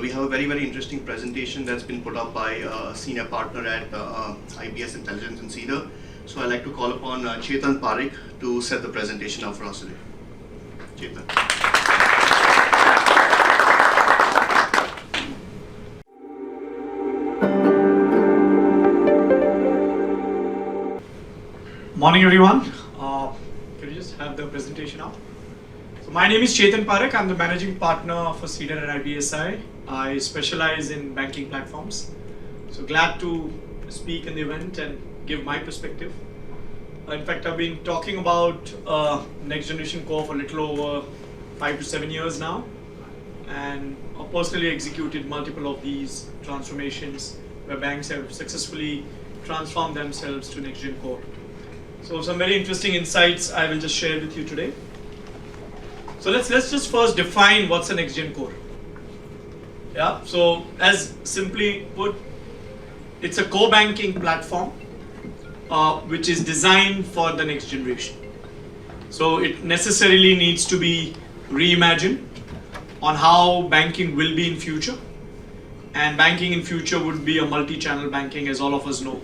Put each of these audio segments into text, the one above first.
we have a very interesting presentation that's been put up by a senior partner at IBS Intelligence in Cedar. So I'd like to call upon Chetan Parekh to set the presentation up for us today. Chetan. Morning everyone. Can you just have the presentation up? So my name is Chetan Parekh. I'm the managing partner for Cedar-IBSi. I specialize in banking platforms. So glad to speak in the event and give my perspective. In fact, I've been talking about next generation core for a little over 5 to 7 years now, and I've personally executed multiple of these transformations where banks have successfully transformed themselves to next gen core. So some very interesting insights I will just share with you today. So let's just first define what's a next gen core. Yeah, so as simply put, it's a core banking platform which is designed for the next generation. So it necessarily needs to be reimagined on how banking will be in future. And banking in future would be a multi-channel banking, as all of us know.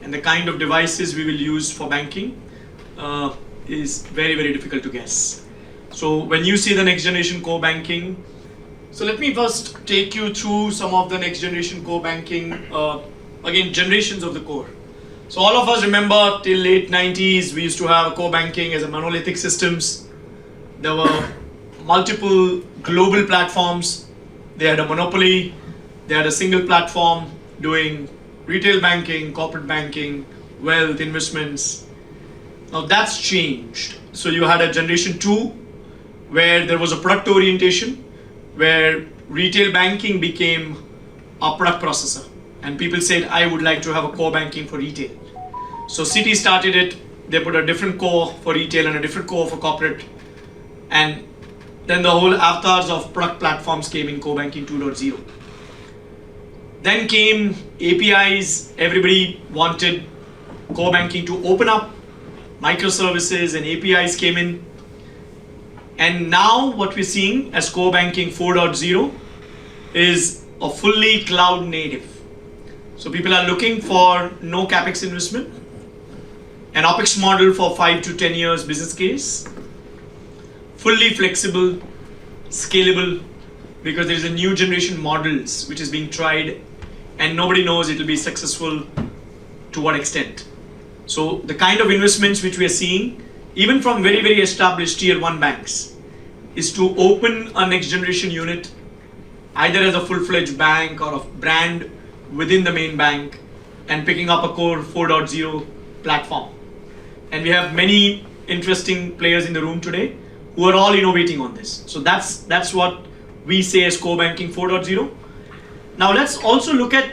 And the kind of devices we will use for banking is very difficult to guess. So when you see the next generation core banking, so let me first take you through some of the next generation core banking, again, generations of the core. So all of us remember till late 90s, we used to have core banking as a monolithic systems. There were multiple global platforms. They had a monopoly. They had a single platform doing retail banking, corporate banking, wealth, investments. Now that's changed. So you had a generation 2 where there was a product orientation, where retail banking became a product processor. And people said, I would like to have a core banking for retail. So Citi started it. They put a different core for retail and a different core for corporate. And then the whole avatars of product platforms came in core banking 2.0. Then came APIs. Everybody wanted core banking to open up. Microservices and APIs came in. And now what we're seeing as core banking 4.0 is a fully cloud native. So people are looking for no capex investment, an OpEx model for 5 to 10 years business case, fully flexible, scalable, because there is a new generation models which is being tried and nobody knows it will be successful to what extent. So the kind of investments which we are seeing, even from very established tier 1 banks, is to open a next generation unit either as a full-fledged bank or a brand within the main bank and picking up a core 4.0 platform. And we have many interesting players in the room today who are all innovating on this. So that's what we say as core banking 4.0. Now let's also look at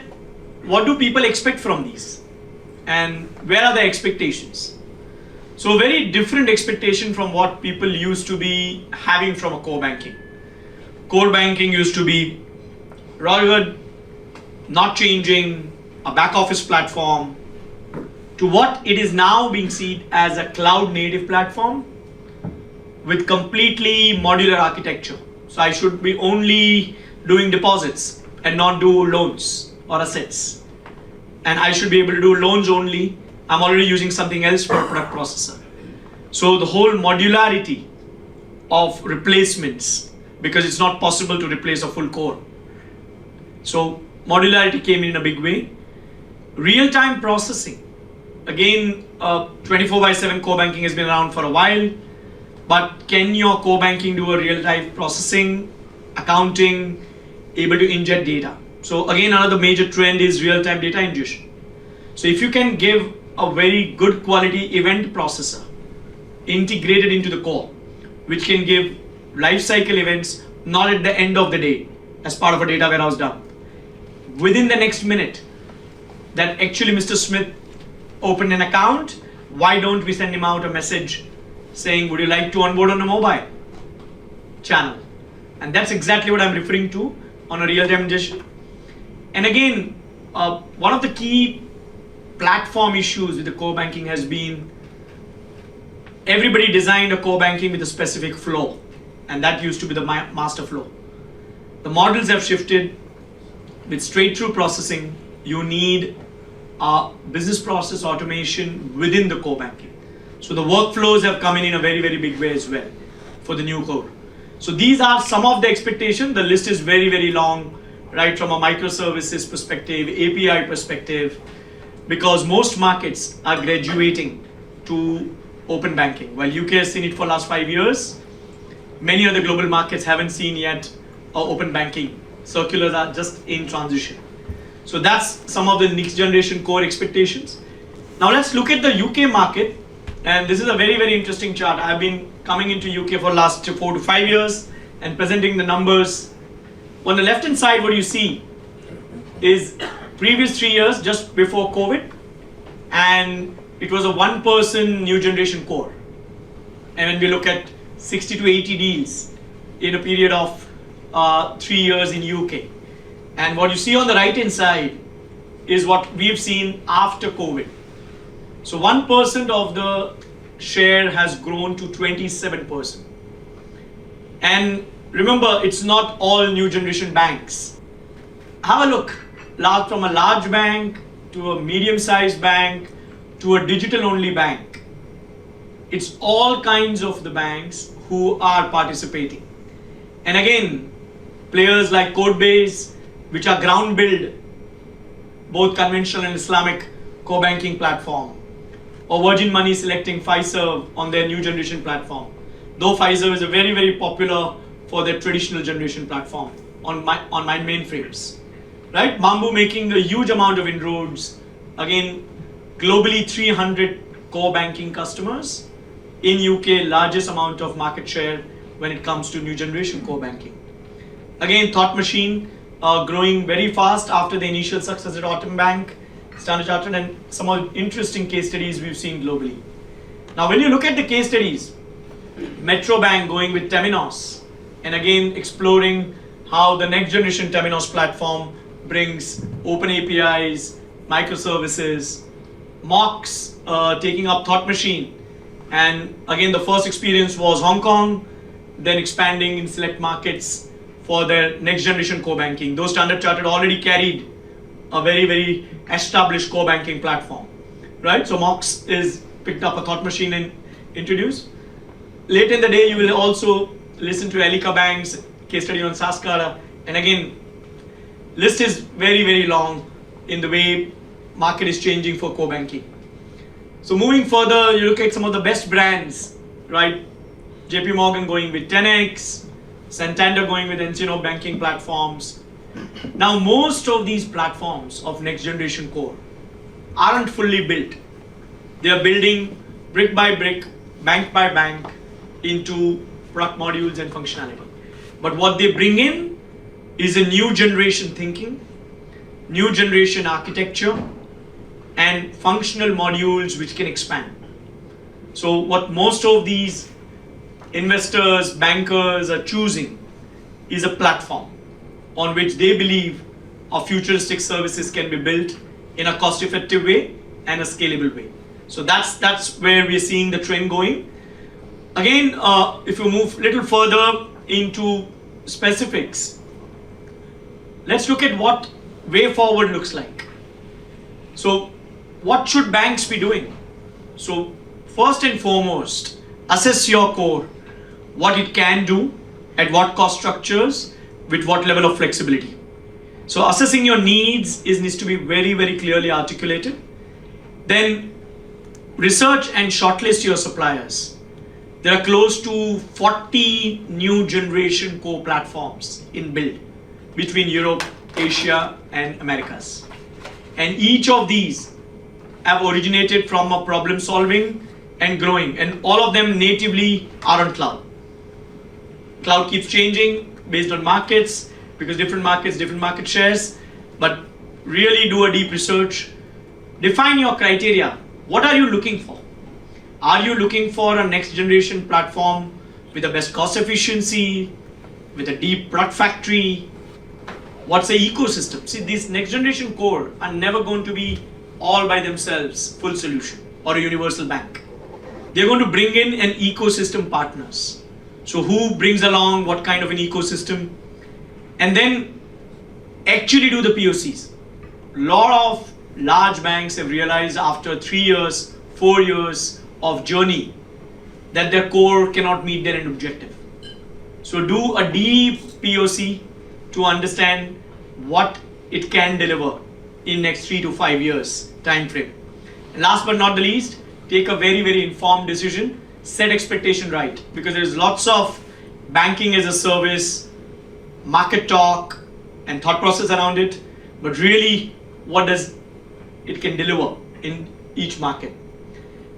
what do people expect from these and where are the expectations. So very different expectation from what people used to be having from a core banking. Core banking used to be rugged, not changing, a back office platform, to what it is now being seen as a cloud native platform with completely modular architecture. So I should be only doing deposits and not do loans or assets. And I should be able to do loans only. I'm already using something else for a product processor. So the whole modularity of replacements, because it's not possible to replace a full core. So modularity came in a big way. Real-time processing. Again, 24/7 core banking has been around for a while, but can your core banking do a real-time processing, accounting, able to ingest data? So again, another major trend is real-time data ingestion. So if you can give a very good quality event processor integrated into the core, which can give lifecycle events not at the end of the day as part of a data warehouse dump, within the next minute, that actually Mr. Smith opened an account, why don't we send him out a message saying, would you like to onboard on a mobile channel? And that's exactly what I'm referring to on a real-time ingestion. And again, one of the key platform issues with the core banking has been everybody designed a core banking with a specific flow, and that used to be the master flow. The models have shifted. With straight-through processing, you need business process automation within the core banking. So the workflows have come in a very, very big way as well for the new core. So these are some of the expectations. The list is very, very long, right, from a microservices perspective, API perspective, because most markets are graduating to open banking. While UK has seen it for the last 5 years, many other global markets haven't seen yet open banking. Circulars are just in transition. So that's some of the next generation core expectations. Now let's look at the UK market. And this is a very, very interesting chart. I've been coming into UK for the last 4 to 5 years and presenting the numbers. On the left hand side, what you see is previous 3 years just before COVID, and it was a 1% new generation core. And when we look at 60 to 80 deals in a period of 3 years in UK. And what you see on the right hand side is what we've seen after COVID. So 1% of the share has grown to 27%. And remember, it's not all new generation banks. Have a look, from a large bank to a medium-sized bank to a digital-only bank. It's all kinds of the banks who are participating. And again, players like Codebase, which are ground build, both conventional and Islamic core banking platform, or Virgin Money selecting Fiserv on their new generation platform. Though Fiserv is a very, very popular for their traditional generation platform on my mainframes, right? Mambu making a huge amount of inroads. Again, globally 300 core banking customers. In UK, largest amount of market share when it comes to new generation core banking. Again, Thought Machine growing very fast after the initial success at Autumn Bank, Standard Chartered, and some of the interesting case studies we've seen globally. Now, when you look at the case studies, Metro Bank going with Temenos, and again exploring how the next generation Temenos platform brings open APIs, microservices, Mox taking up Thought Machine, and again the first experience was Hong Kong, then expanding in select markets for their next generation core banking. Those Standard Chartered already carried a very, very established core banking platform, right? So Mox is picked up a Thought Machine and introduced. Late in the day, you will also listen to Elika Bank's case study on Saskara. And again, list is very, very long in the way market is changing for core banking. So moving further, you look at some of the best brands, right? JP Morgan going with 10X, Santander going with Encino banking platforms. Now, most of these platforms of next generation core aren't fully built. They are building brick by brick, bank by bank into product modules and functionality. But what they bring in is a new generation thinking, new generation architecture, and functional modules which can expand. So what most of these investors, bankers are choosing is a platform on which they believe our futuristic services can be built in a cost-effective way and a scalable way. So that's where we're seeing the trend going. Again, if you move a little further into specifics, let's look at what way forward looks like. So what should banks be doing? So first and foremost, assess your core, what it can do, at what cost structures, with what level of flexibility. So assessing your needs needs to be very, very clearly articulated. Then research and shortlist your suppliers. There are close to 40 new generation core platforms in build between Europe, Asia, and Americas. And each of these have originated from a problem solving and growing, and all of them natively are on cloud. Cloud keeps changing based on markets, because different markets, different market shares, but really do a deep research. Define your criteria. What are you looking for? Are you looking for a next generation platform with the best cost efficiency, with a deep product factory? What's the ecosystem? See, these next generation core are never going to be all by themselves, full solution or a universal bank. They're going to bring in an ecosystem partners. So who brings along what kind of an ecosystem? and then actually do the POCs. A lot of large banks have realized after 3 years, 4 years of journey that their core cannot meet their end objective. So do a deep POC to understand what it can deliver in next 3 to 5 years time frame. And last but not the least, take a very, very informed decision, set expectation right, because there's lots of banking as a service, market talk and thought process around it, but really what does it can deliver in each market.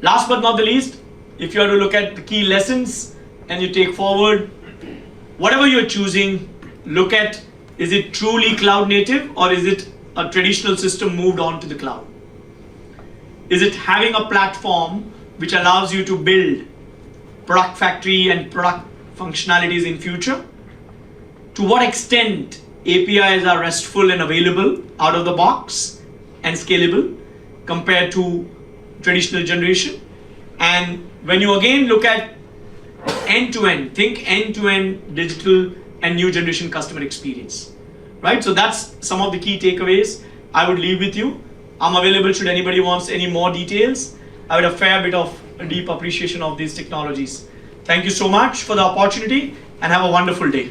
Last but not the least, if you are to look at the key lessons and you take forward, whatever you're choosing, look at, is it truly cloud native or is it a traditional system moved on to the cloud? Is it having a platform which allows you to build product factory and product functionalities in future? To what extent APIs are RESTful and available out of the box and scalable compared to traditional generation? And when you again look at end-to-end, think end-to-end digital and new generation customer experience, right? So that's some of the key takeaways I would leave with you. I'm available should anybody wants any more details. I would have a fair bit of a deep appreciation of these technologies. Thank you so much for the opportunity and have a wonderful day.